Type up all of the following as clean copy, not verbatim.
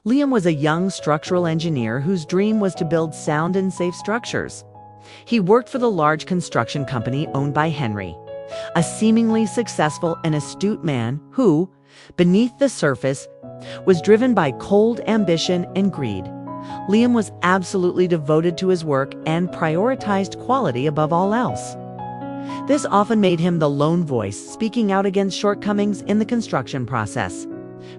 Liam was a young structural engineer whose dream was to build sound and safe structures. He worked for the large construction company owned by Henry, a seemingly successful and astute man who, beneath the surface, was driven by cold ambition and greed. Liam was absolutely devoted to his work and prioritized quality above all else. This often made him the lone voice speaking out against shortcomings in the construction process,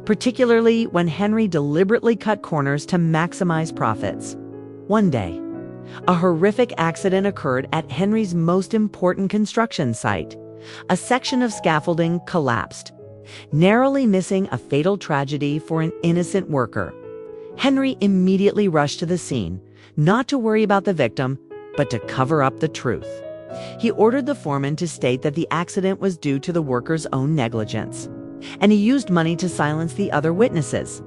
particularly when Henry deliberately cut corners to maximize profits. One day, a horrific accident occurred at Henry's most important construction site. A section of scaffolding collapsed, narrowly missing a fatal tragedy for an innocent worker. Henry immediately rushed to the scene, not to worry about the victim, but to cover up the truth. He ordered the foreman to state that the accident was due to the worker's own negligence, and he used money to silence the other witnesses.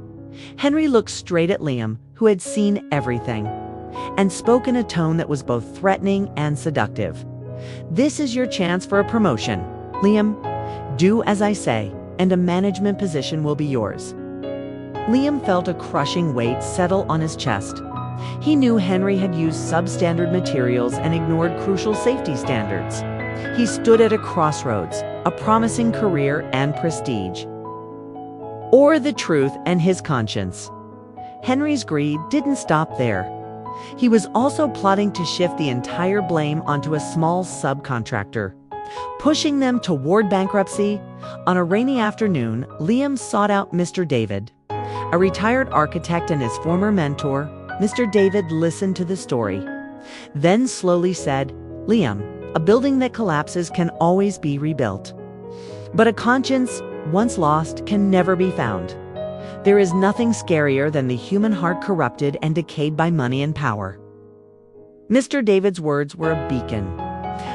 Henry looked straight at Liam, who had seen everything, and spoke in a tone that was both threatening and seductive. "This is your chance for a promotion, Liam. Do as I say, and a management position will be yours." Liam felt a crushing weight settle on his chest. He knew Henry had used substandard materials and ignored crucial safety standards. He stood at a crossroads, a promising career and prestige, or the truth and his conscience. Henry's greed didn't stop there. He was also plotting to shift the entire blame onto a small subcontractor, pushing them toward bankruptcy. On a rainy afternoon, Liam sought out Mr. David, a retired architect and his former mentor. Mr. David listened to the story, then slowly said, "Liam, a building that collapses can always be rebuilt. But a conscience, once lost, can never be found. There is nothing scarier than the human heart corrupted and decayed by money and power." Mr. David's words were a beacon.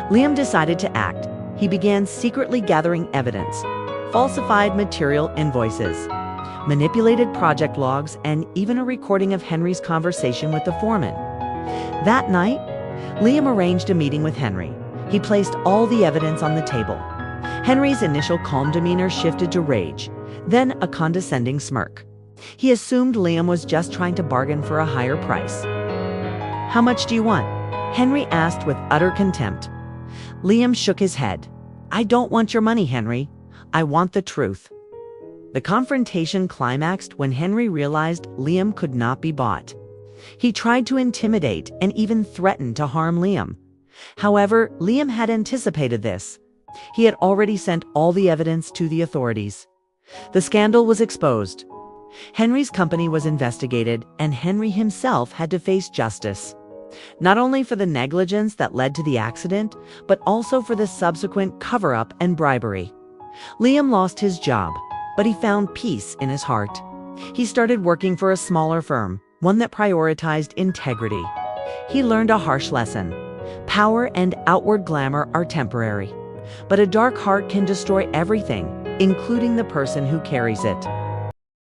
Liam decided to act. He began secretly gathering evidence, falsified material invoices, manipulated project logs, and even a recording of Henry's conversation with the foreman. That night, Liam arranged a meeting with Henry. He placed all the evidence on the table. Henry's initial calm demeanor shifted to rage, then a condescending smirk. He assumed Liam was just trying to bargain for a higher price. "How much do you want?" Henry asked with utter contempt. Liam shook his head. "I don't want your money, Henry. I want the truth." The confrontation climaxed when Henry realized Liam could not be bought. He tried to intimidate and even threatened to harm Liam. However, Liam had anticipated this. He had already sent all the evidence to the authorities. The scandal was exposed. Henry's company was investigated, and Henry himself had to face justice, not only for the negligence that led to the accident, but also for the subsequent cover-up and bribery. Liam lost his job, but he found peace in his heart. He started working for a smaller firm, one that prioritized integrity. He learned a harsh lesson. Power and outward glamour are temporary, but a dark heart can destroy everything, including the person who carries it.